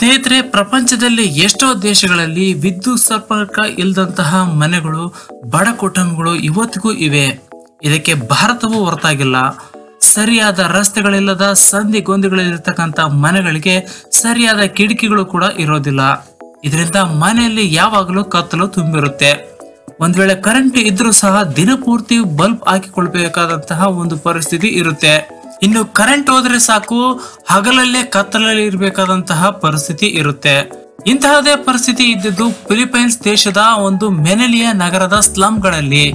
ಸ್ನೇಹಿತರೆ, ಪ್ರಪಂಚದಲ್ಲಿ ಎಷ್ಟೋ ದೇಶಗಳಲ್ಲಿ ವಿದ್ಯುತ್ ಸಂಪರ್ಕ ಇಲ್ಲದಂತಹ ಮನೆಗಳು, ಬಡ ಕುಟುಂಬಗಳು ಇವತ್ತಿಗೂ ಇವೆ. ಇದಕ್ಕೆ ಭಾರತವೂ ಹೊರತಾಗಿಲ್ಲ. ಸರಿಯಾದ ರಸ್ತೆಗಳಿಲ್ಲದ ಸಂಧಿ ಗೊಂದಿಗಳಿರ್ತಕ್ಕಂಥ ಮನೆಗಳಿಗೆ ಸರಿಯಾದ ಕಿಟಕಿಗಳು ಕೂಡ ಇರೋದಿಲ್ಲ. ಇದರಿಂದ ಮನೆಯಲ್ಲಿ ಯಾವಾಗಲೂ ಕತ್ತಲು ತುಂಬಿರುತ್ತೆ. ಒಂದ್ ವೇಳೆ ಕರೆಂಟ್ ಇದ್ರೂ ಸಹ ದಿನಪೂರ್ತಿ ಬಲ್ಬ್ ಹಾಕಿಕೊಳ್ಬೇಕಾದಂತಹ ಒಂದು ಪರಿಸ್ಥಿತಿ ಇರುತ್ತೆ. ಇನ್ನು ಕರೆಂಟ್ ಹೋದ್ರೆ ಸಾಕು, ಹಗಲಲ್ಲೇ ಕತ್ತಲಲ್ಲಿ ಇರಬೇಕಾದಂತಹ ಪರಿಸ್ಥಿತಿ ಇರುತ್ತೆ. ಇಂತಹದೇ ಪರಿಸ್ಥಿತಿ ಇದ್ದಿದ್ದು ಫಿಲಿಪೈನ್ಸ್ ದೇಶದ ಒಂದು ಮೆನೆಲಿಯಾ ನಗರದ ಸ್ಲಂಗಳಲ್ಲಿ.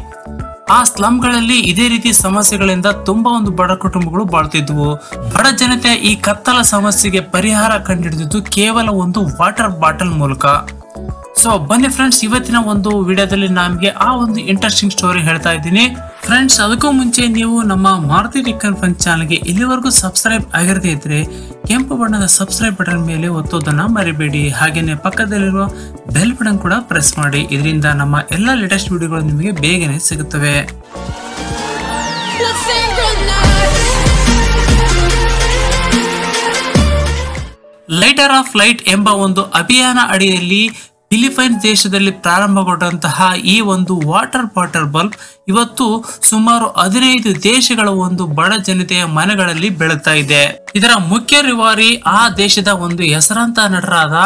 ಆ ಸ್ಲಂಗಳಲ್ಲಿ ಇದೇ ರೀತಿ ಸಮಸ್ಯೆಗಳಿಂದ ತುಂಬಾ ಒಂದು ಬಡ ಕುಟುಂಬಗಳು ಬಾಳ್ತಿದ್ವು. ಬಡ ಜನತೆ ಈ ಕತ್ತಲ ಸಮಸ್ಯೆಗೆ ಪರಿಹಾರ ಕಂಡುಹಿಡಿದಿದ್ದು ಕೇವಲ ಒಂದು ವಾಟರ್ ಬಾಟಲ್ ಮೂಲಕ. ಸೊ ಬನ್ನಿ ಫ್ರೆಂಡ್ಸ್, ಇವತ್ತಿನ ಒಂದು ವಿಡಿಯೋದಲ್ಲಿ ನಮಗೆ ಆ ಒಂದು ಇಂಟ್ರೆಸ್ಟಿಂಗ್ ಸ್ಟೋರಿ ಹೇಳ್ತಾ ಇದ್ದೀನಿ. ಫ್ರೆಂಡ್ಸ್, ಅದಕ್ಕೂ ಮುಂಚೆ ನೀವು ನಮ್ಮ ಮಾರುತಿ ಟೆಕ್ ಅಂಡ್ ಫನ್ ಚಾನಲ್ಗೆ ಇಲ್ಲಿವರೆಗೂ ಸಬ್ಸ್ಕ್ರೈಬ್ ಆಗಿರದೇ ಇದ್ರೆ ಕೆಂಪು ಬಣ್ಣದ ಸಬ್ಸ್ಕ್ರೈಬ್ ಬಟನ್ ಮೇಲೆ ಒತ್ತೋದನ್ನ ಮರಿಬೇಡಿ. ಹಾಗೇನೆ ಪಕ್ಕದಲ್ಲಿರುವ ಬೆಲ್ ಬಟನ್ ಕೂಡ ಪ್ರೆಸ್ ಮಾಡಿ. ಇದರಿಂದ ನಮ್ಮ ಎಲ್ಲ ಲೇಟೆಸ್ಟ್ ವಿಡಿಯೋಗಳು ನಿಮಗೆ ಬೇಗನೆ ಸಿಗುತ್ತವೆ. ಲೈಟರ್ ಆಫ್ ಲೈಟ್ ಎಂಬ ಒಂದು ಅಭಿಯಾನ ಅಡಿಯಲ್ಲಿ ಫಿಲಿಪೈನ್ಸ್ ದೇಶದಲ್ಲಿ ಪ್ರಾರಂಭಗೊಂಡಂತಹ ಈ ಒಂದು ವಾಟರ್ ಬಾಟಲ್ ಬಲ್ಬ್ ಇವತ್ತು ಸುಮಾರು 15 ದೇಶಗಳ ಒಂದು ಬಡ ಜನತೆಯ ಮನೆಗಳಲ್ಲಿ ಬೆಳಗ್ತಾ ಇದೆ. ಇದರ ಮುಖ್ಯ ರೂವಾರಿ ಆ ದೇಶದ ಒಂದು ಹೆಸರಾಂತ ನಟರಾದ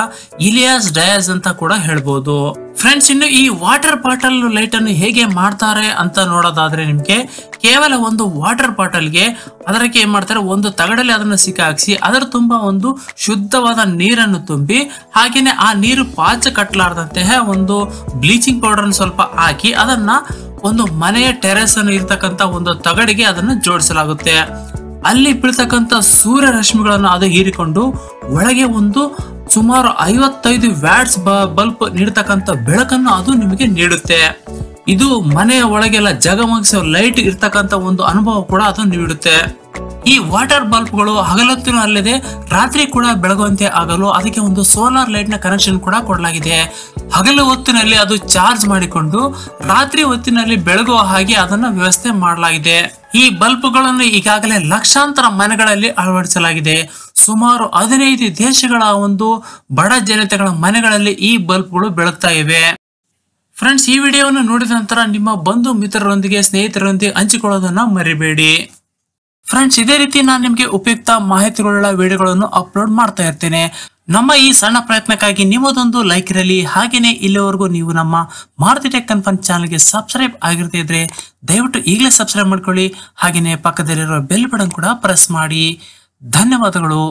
ಇಲಿಯಾಸ್ ಡಯಾಸ್ ಅಂತ ಕೂಡ ಹೇಳ್ಬೋದು. ಫ್ರೆಂಡ್ಸ್, ಇನ್ನು ಈ ವಾಟರ್ ಬಾಟಲ್ ಲೈಟ್ ಅನ್ನು ಹೇಗೆ ಮಾಡ್ತಾರೆ ಅಂತ ನೋಡೋದಾದ್ರೆ, ನಿಮ್ಗೆ ಕೇವಲ ಒಂದು ವಾಟರ್ ಬಾಟಲ್ಗೆ ಅದಕ್ಕೆ ಏನ್ ಮಾಡ್ತಾರೆ, ಒಂದು ತಗಡಲ್ಲಿ ಅದನ್ನು ಸಿಕ್ಕಾಕ್ಸಿ ಅದರ ತುಂಬಾ ಒಂದು ಶುದ್ಧವಾದ ನೀರನ್ನು ತುಂಬಿ, ಹಾಗೇನೆ ಆ ನೀರು ಪಾಚ ಕಟ್ಟಲಾರ್ದಂತೆ ಒಂದು ಬ್ಲೀಚಿಂಗ್ ಪೌಡರ್ ಸ್ವಲ್ಪ ಹಾಕಿ ಅದನ್ನ ಒಂದು ಮನೆಯ ಟೆರೆಸ್ ಅನ್ನು ಇರ್ತಕ್ಕಂತ ಒಂದು ತಗಡಿಗೆ ಅದನ್ನು ಜೋಡಿಸಲಾಗುತ್ತೆ. ಅಲ್ಲಿ ಬೀಳ್ತಕ್ಕಂಥ ಸೂರ್ಯ ರಶ್ಮಿಗಳನ್ನು ಅದು ಹೀರಿಕೊಂಡು ಒಳಗೆ ಒಂದು ಸುಮಾರು 55 ವ್ಯಾಟ್ಸ್ ಬಲ್ಬ್ ನೀಡತಕ್ಕಂಥ ಬೆಳಕನ್ನು ಅದು ನಿಮಗೆ ನೀಡುತ್ತೆ. ಇದು ಮನೆಯ ಒಳಗೆಲ್ಲ ಜಗಮಗಿಸೋ ಲೈಟ್ ಇರ್ತಕ್ಕಂಥ ಒಂದು ಅನುಭವ ಕೂಡ ಅದು ನೀಡುತ್ತೆ. ಈ ವಾಟರ್ ಬಲ್ಬ್ಗಳು ಹಗಲೊತ್ತಿನೂ ಅಲ್ಲದೆ ರಾತ್ರಿ ಕೂಡ ಬೆಳಗುವಂತೆ ಆಗಲು ಅದಕ್ಕೆ ಒಂದು ಸೋಲಾರ್ ಲೈಟ್ ನ ಕನೆಕ್ಷನ್ ಕೂಡ ಕೊಡಲಾಗಿದೆ. ಹಗಲು ಹೊತ್ತಿನಲ್ಲಿ ಅದು ಚಾರ್ಜ್ ಮಾಡಿಕೊಂಡು ರಾತ್ರಿ ಹೊತ್ತಿನಲ್ಲಿ ಬೆಳಗುವ ಹಾಗೆ ಅದನ್ನ ವ್ಯವಸ್ಥೆ ಮಾಡಲಾಗಿದೆ. ಈ ಬಲ್ಬ್ಗಳನ್ನು ಈಗಾಗಲೇ ಲಕ್ಷಾಂತರ ಮನೆಗಳಲ್ಲಿ ಅಳವಡಿಸಲಾಗಿದೆ. ಸುಮಾರು 15 ದೇಶಗಳ ಒಂದು ಬಡ ಜನತೆಗಳ ಮನೆಗಳಲ್ಲಿ ಈ ಬಲ್ಬ್ಗಳು ಬೆಳಗ್ತಾ ಇವೆ. ಫ್ರೆಂಡ್ಸ್, ಈ ವಿಡಿಯೋವನ್ನು ನೋಡಿದ ನಂತರ ನಿಮ್ಮ ಬಂಧು ಮಿತ್ರರೊಂದಿಗೆ, ಸ್ನೇಹಿತರೊಂದಿಗೆ ಹಂಚಿಕೊಳ್ಳೋದನ್ನ ಮರಿಬೇಡಿ. ಫ್ರೆಂಡ್ಸ್, ಇದೇ ರೀತಿ ನಾನು ನಿಮಗೆ ಉಪಯುಕ್ತ ಮಾಹಿತಿಗಳ ವಿಡಿಯೋಗಳನ್ನು ಅಪ್ಲೋಡ್ ಮಾಡ್ತಾ ಇರ್ತೇನೆ. ನಮ್ಮ ಈ ಸಣ್ಣ ಪ್ರಯತ್ನಕ್ಕಾಗಿ ನಿಮ್ಮದೊಂದು ಲೈಕ್ ಇರಲಿ. ಹಾಗೇನೆ ಇಲ್ಲಿವರೆಗೂ ನೀವು ನಮ್ಮ ಮಾರುತಿ ಟೆಕ್ ಅಂಡ್ ಫನ್ ಚಾನಲ್ಗೆ ಸಬ್ಸ್ಕ್ರೈಬ್ ಆಗಿರದೇ ಇದ್ರೆ ದಯವಿಟ್ಟು ಈಗಲೇ ಸಬ್ಸ್ಕ್ರೈಬ್ ಮಾಡ್ಕೊಳ್ಳಿ. ಹಾಗೇನೆ ಪಕ್ಕದಲ್ಲಿರೋ ಬೆಲ್ ಬಟನ್ ಕೂಡ ಪ್ರೆಸ್ ಮಾಡಿ. ಧನ್ಯವಾದಗಳು.